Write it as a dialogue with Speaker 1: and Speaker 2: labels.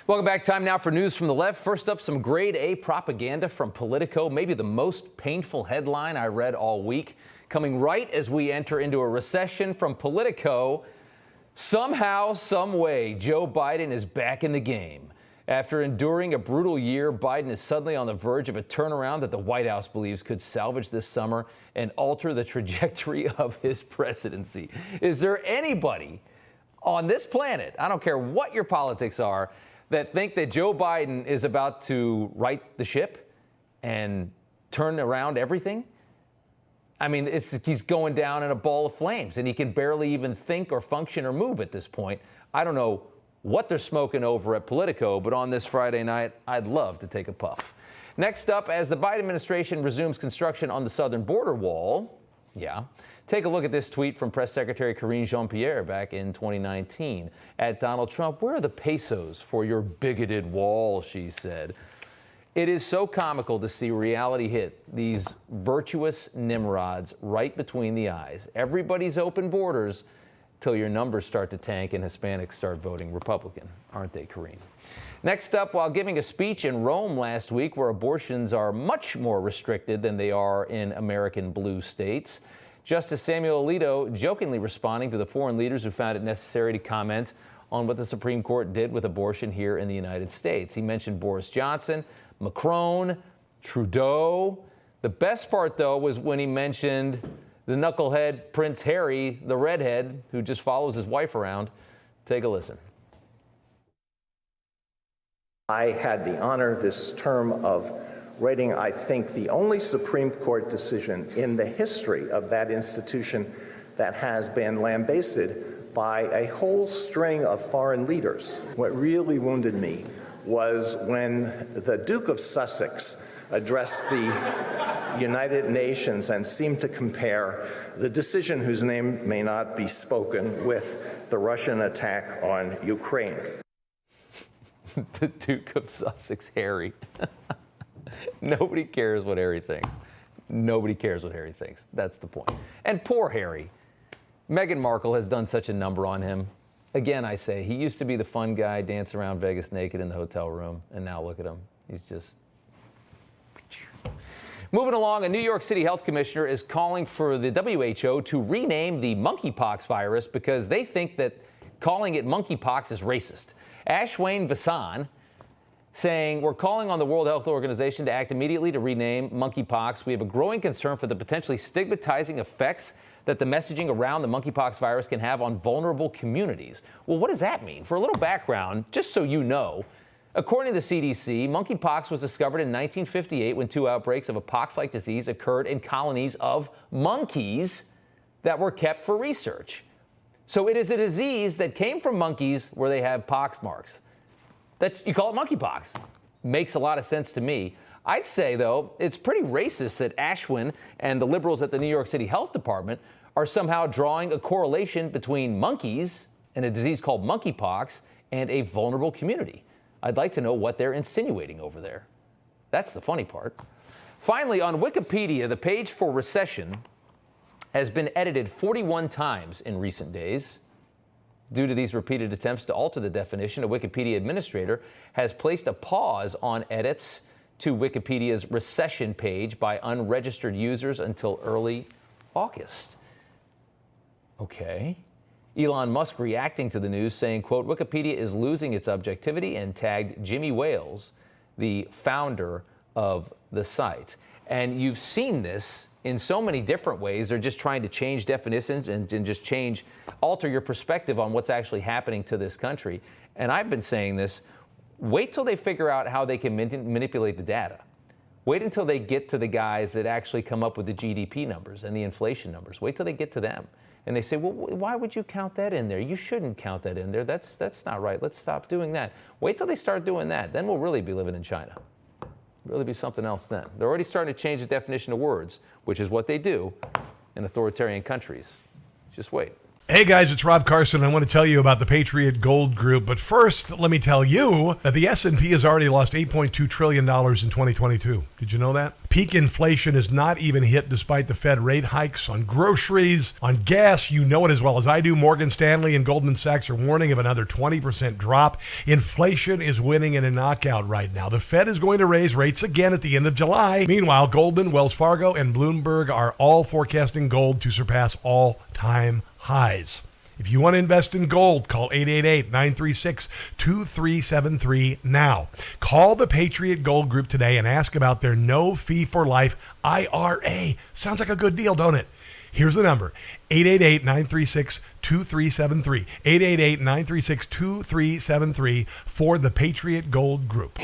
Speaker 1: Welcome back. Time now for news from the left. First up, some grade A propaganda from Politico. Maybe the most painful headline I read all week. Coming right as we enter into a recession from Politico. Somehow, some way, Joe Biden is back in the game. After enduring a brutal year, Biden is suddenly on the verge of a turnaround that the White House believes could salvage this summer and alter the trajectory of his presidency. Is there anybody on this planet, I don't care what your politics are, that think that Joe Biden is about to right the ship and turn around everything? I mean, he's going down in a ball of flames, and he can barely even think or function or move at this point. I don't know what they're smoking over at Politico, but on this Friday night, I'd love to take a puff. Next up, as the Biden administration resumes construction on the southern border wall, take a look at this tweet from Press Secretary Karine Jean-Pierre back in 2019. At Donald Trump, where are the pesos for your bigoted wall, she said. It is so comical to see reality hit these virtuous nimrods right between the eyes. Everybody's open borders till your numbers start to tank and Hispanics start voting Republican, aren't they, Karine? Next up, while giving a speech in Rome last week where abortions are much more restricted than they are in American blue states, Justice Samuel Alito jokingly responding to the foreign leaders who found it necessary to comment on what the Supreme Court did with abortion here in the United States. He mentioned Boris Johnson, Macron, Trudeau. The best part, though, was when he mentioned the knucklehead Prince Harry, the redhead, who just follows his wife around. Take a listen.
Speaker 2: I had the honor this term of writing, I think, the only Supreme Court decision in the history of that institution that has been lambasted by a whole string of foreign leaders. What really wounded me was when the Duke of Sussex addressed the United Nations and seemed to compare the decision, whose name may not be spoken, with the Russian attack on Ukraine.
Speaker 1: The Duke of Sussex, Harry. Nobody cares what Harry thinks. Nobody cares what Harry thinks. That's the point. And poor Harry. Meghan Markle has done such a number on him. Again, I say, he used to be the fun guy, dance around Vegas naked in the hotel room, and now look at him. He's just... Moving along, a New York City health commissioner is calling for the WHO to rename the monkeypox virus because they think that calling it monkeypox is racist. Ashwin Vasan saying, we're calling on the World Health Organization to act immediately to rename monkeypox. We have a growing concern for the potentially stigmatizing effects that the messaging around the monkeypox virus can have on vulnerable communities. Well, what does that mean? For a little background, just so you know, according to the CDC, monkeypox was discovered in 1958 when 2 outbreaks of a pox-like disease occurred in colonies of monkeys that were kept for research. So it is a disease that came from monkeys where they have pox marks. You call it monkeypox. Makes a lot of sense to me. I'd say, though, it's pretty racist that Ashwin and the liberals at the New York City Health Department are somehow drawing a correlation between monkeys and a disease called monkeypox and a vulnerable community. I'd like to know what they're insinuating over there. That's the funny part. Finally, on Wikipedia, the page for recession has been edited 41 times in recent days. Due to these repeated attempts to alter the definition, a Wikipedia administrator has placed a pause on edits to Wikipedia's recession page by unregistered users until early August. Okay. Elon Musk reacting to the news saying, quote, Wikipedia is losing its objectivity, and tagged Jimmy Wales, the founder of the site. And you've seen this in so many different ways. They're just trying to change definitions and just alter your perspective on what's actually happening to this country. And I've been saying this, wait till they figure out how they can manipulate the data. Wait until they get to the guys that actually come up with the GDP numbers and the inflation numbers. Wait till they get to them. And they say, well, why would you count that in there? You shouldn't count that in there. That's not right. Let's stop doing that. Wait till they start doing that. Then we'll really be living in China. Really be something else then. They're already starting to change the definition of words, which is what they do in authoritarian countries. Just wait.
Speaker 3: Hey guys, it's Rob Carson. I want to tell you about the Patriot Gold Group. But first, let me tell you that the S&P has already lost $8.2 trillion in 2022. Did you know that? Peak inflation is not even hit despite the Fed rate hikes on groceries, on gas. You know it as well as I do. Morgan Stanley and Goldman Sachs are warning of another 20% drop. Inflation is winning in a knockout right now. The Fed is going to raise rates again at the end of July. Meanwhile, Goldman, Wells Fargo, and Bloomberg are all forecasting gold to surpass all-time highs. If you want to invest in gold, call 888-936-2373 now. Call the Patriot Gold Group today and ask about their no-fee-for-life IRA. Sounds like a good deal, don't it? Here's the number, 888-936-2373. 888-936-2373 for the Patriot Gold Group.